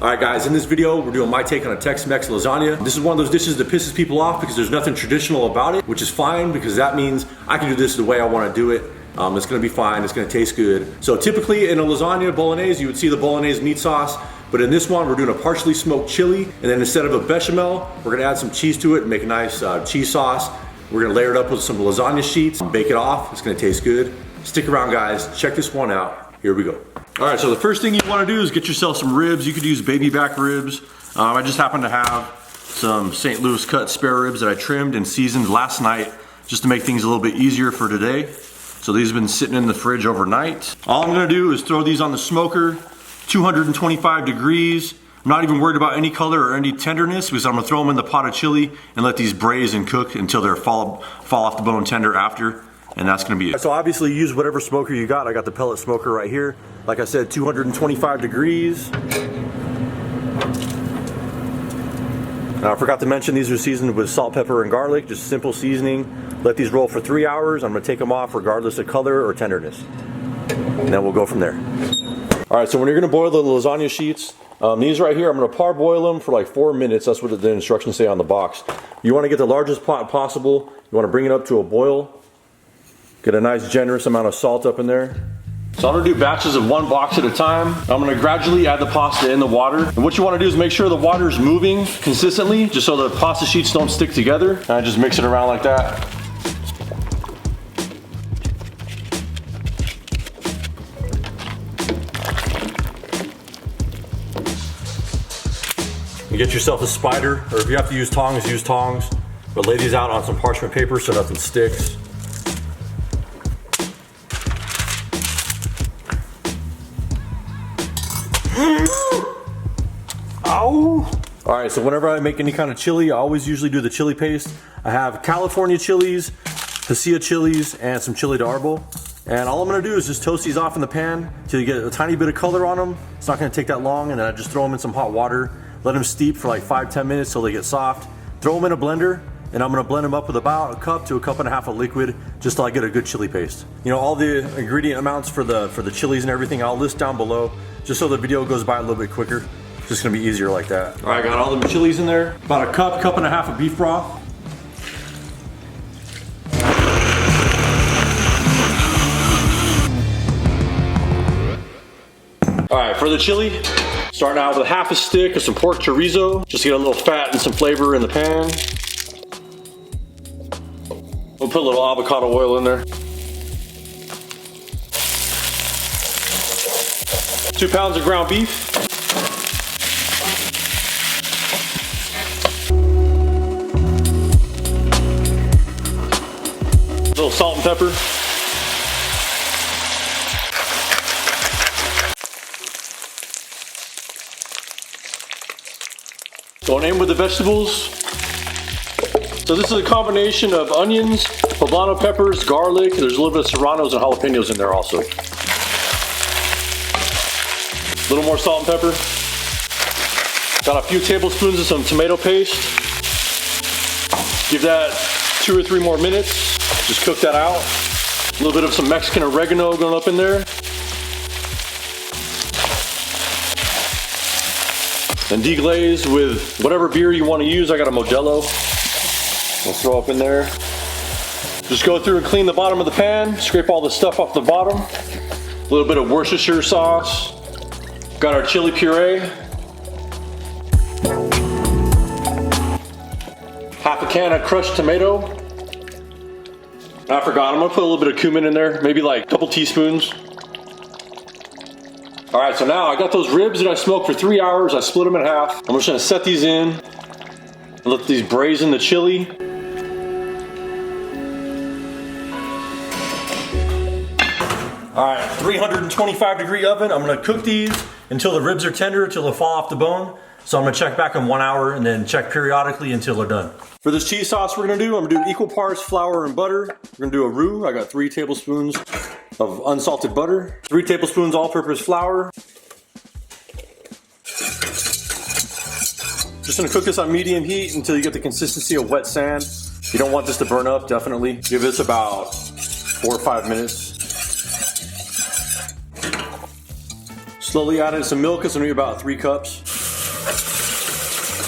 Alright guys, in this video we're doing my take on a Tex Mex lasagna. This is one of those dishes that pisses people off because there's nothing traditional about it, which is fine because that means I can do this the way I want to do it. It's going to be fine, it's going to taste good. So typically in a lasagna bolognese you would see the bolognese meat sauce, but in this one we're doing a partially smoked chili, and then instead of a bechamel we're going to add some cheese to it and make a nice cheese sauce. We're going to layer it up with some lasagna sheets, bake it off. It's going to taste good. Stick around guys, check this one out. Here we go. Alright, so the first thing you want to do is get yourself some ribs. You could use baby back ribs. I just happen to have some St. Louis cut spare ribs that I trimmed and seasoned last night just to make things a little bit easier for today. So these have been sitting in the fridge overnight. All I'm going to do is throw these on the smoker, 225 degrees. I'm not even worried about any color or any tenderness because I'm going to throw them in the pot of chili and let these braise and cook until they're fall off the bone tender after. And that's going to be it. So obviously use whatever smoker you got. I got the pellet smoker right here. Like I said, 225 degrees. Now I forgot to mention these are seasoned with salt, pepper, and garlic. Just simple seasoning. Let these roll for 3 hours. I'm going to take them off regardless of color or tenderness. And then we'll go from there. Alright, so when you're going to boil the lasagna sheets, these right here, I'm going to parboil them for like 4 minutes. That's what the instructions say on the box. You want to get the largest pot possible. You want to bring it up to a boil. Get a nice generous amount of salt up in there. So I'm going to do batches of 1 box at a time. I'm going to gradually add the pasta in the water. And what you want to do is make sure the water is moving consistently, just so the pasta sheets don't stick together. And I just mix it around like that. You get yourself a spider, or if you have to use tongs, use tongs. But lay these out on some parchment paper so nothing sticks. Ow! Alright, so whenever I make any kind of chili, I always usually do the chili paste. I have California chilies, Pasilla chilies, and some chili de árbol. And all I'm going to do is just toast these off in the pan till you get a tiny bit of color on them. It's not going to take that long, and then I just throw them in some hot water. Let them steep for like 5-10 minutes till they get soft. Throw them in a blender, and I'm going to blend them up with about a cup to a cup and a half of liquid just till I get a good chili paste. You know, all the ingredient amounts for the chilies and everything I'll list down below just so the video goes by a little bit quicker. It's just going to be easier like that. Alright, got all the chilies in there. About a cup and a half of beef broth. Alright, for the chili, starting out with a half a stick of some pork chorizo, just to get a little fat and some flavor in the pan. We'll put a little avocado oil in there. 2 pounds of ground beef. A little salt and pepper. Going in with the vegetables. So this is a combination of onions, poblano peppers, garlic. There's a little bit of serranos and jalapenos in there also. A little more salt and pepper. Got a few tablespoons of some tomato paste. Give that 2 or 3 more minutes. Just cook that out. A little bit of some Mexican oregano going up in there. And deglaze with whatever beer you want to use. I got a Modelo. We'll throw up in there. Just go through and clean the bottom of the pan. Scrape all the stuff off the bottom. A little bit of Worcestershire sauce. Got our chili puree. Half a can of crushed tomato. I forgot, I'm gonna put a little bit of cumin in there, maybe like a couple teaspoons. Alright, so now I got those ribs that I smoked for 3 hours. I split them in half. I'm just gonna set these in and let these braise in the chili. Alright, 325 degree oven. I'm gonna cook these until the ribs are tender, until they fall off the bone. So I'm gonna check back in 1 hour and then check periodically until they're done. For this cheese sauce I'm gonna do equal parts flour and butter. We're gonna do a roux. I got 3 tablespoons of unsalted butter, 3 tablespoons all-purpose flour. Just gonna cook this on medium heat until you get the consistency of wet sand. You don't want this to burn up, definitely. Give this about 4 or 5 minutes. Slowly add in some milk. It's gonna be about 3 cups.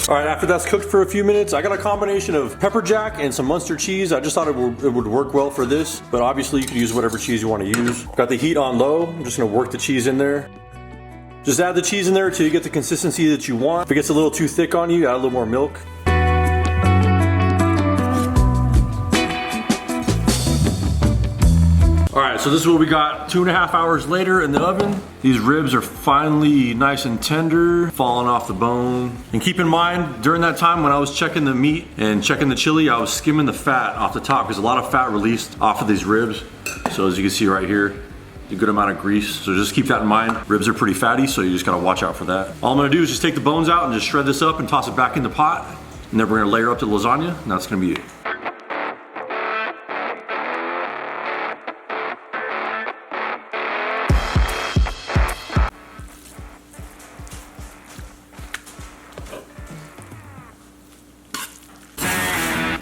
All right, after that's cooked for a few minutes, I got a combination of pepper jack and some Munster cheese. I just thought it would work well for this, but obviously you can use whatever cheese you want to use. Got the heat on low. I'm just gonna work the cheese in there. Just add the cheese in there until you get the consistency that you want. If it gets a little too thick on you, add a little more milk. All right, so this is what we got 2.5 hours later in the oven. These ribs are finally nice and tender, falling off the bone. And keep in mind, during that time when I was checking the meat and checking the chili, I was skimming the fat off the top because a lot of fat released off of these ribs. So as you can see right here, a good amount of grease. So just keep that in mind. Ribs are pretty fatty, so you just gotta watch out for that. All I'm gonna do is just take the bones out and just shred this up and toss it back in the pot. And then we're gonna layer up the lasagna, and that's gonna be it.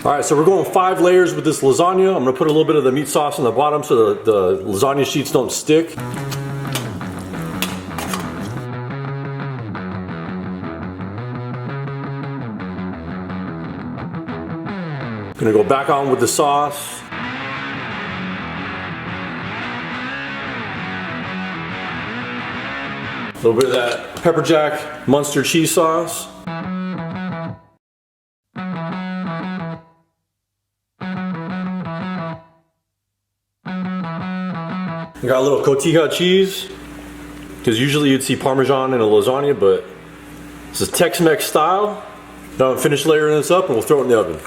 All right, so we're going 5 layers with this lasagna. I'm gonna put a little bit of the meat sauce on the bottom so the lasagna sheets don't stick. Gonna go back on with the sauce. A little bit of that pepper jack Munster cheese sauce. I got a little cotija cheese, because usually you'd see Parmesan in a lasagna, but this is Tex Mex style. Now I'm finished layering this up and we'll throw it in the oven.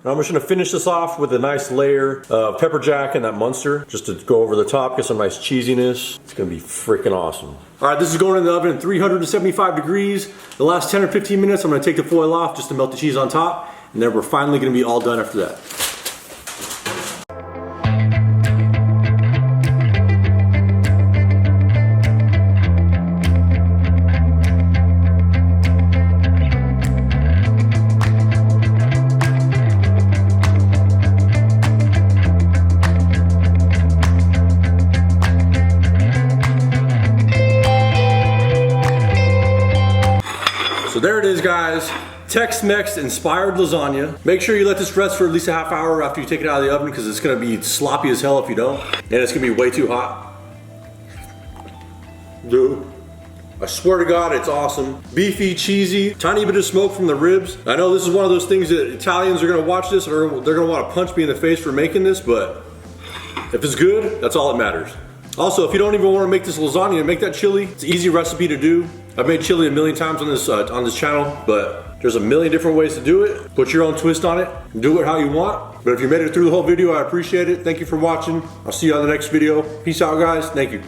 I'm just gonna finish this off with a nice layer of pepper jack and that Munster, just to go over the top, get some nice cheesiness. It's gonna be freaking awesome. All right, this is going in the oven at 375 degrees. The last 10 or 15 minutes, I'm gonna take the foil off just to melt the cheese on top, and then we're finally gonna be all done after that. So there it is, guys. Tex Mex inspired lasagna. Make sure you let this rest for at least a half hour after you take it out of the oven, because it's gonna be sloppy as hell if you don't. And it's gonna be way too hot. Dude, I swear to God, it's awesome. Beefy, cheesy, tiny bit of smoke from the ribs. I know this is one of those things that Italians are gonna watch this or they're gonna wanna punch me in the face for making this, but if it's good, that's all that matters. Also, if you don't even want to make this lasagna, make that chili. It's an easy recipe to do. I've made chili a million times on this channel, but there's a million different ways to do it. Put your own twist on it. Do it how you want. But if you made it through the whole video, I appreciate it. Thank you for watching. I'll see you on the next video. Peace out, guys. Thank you.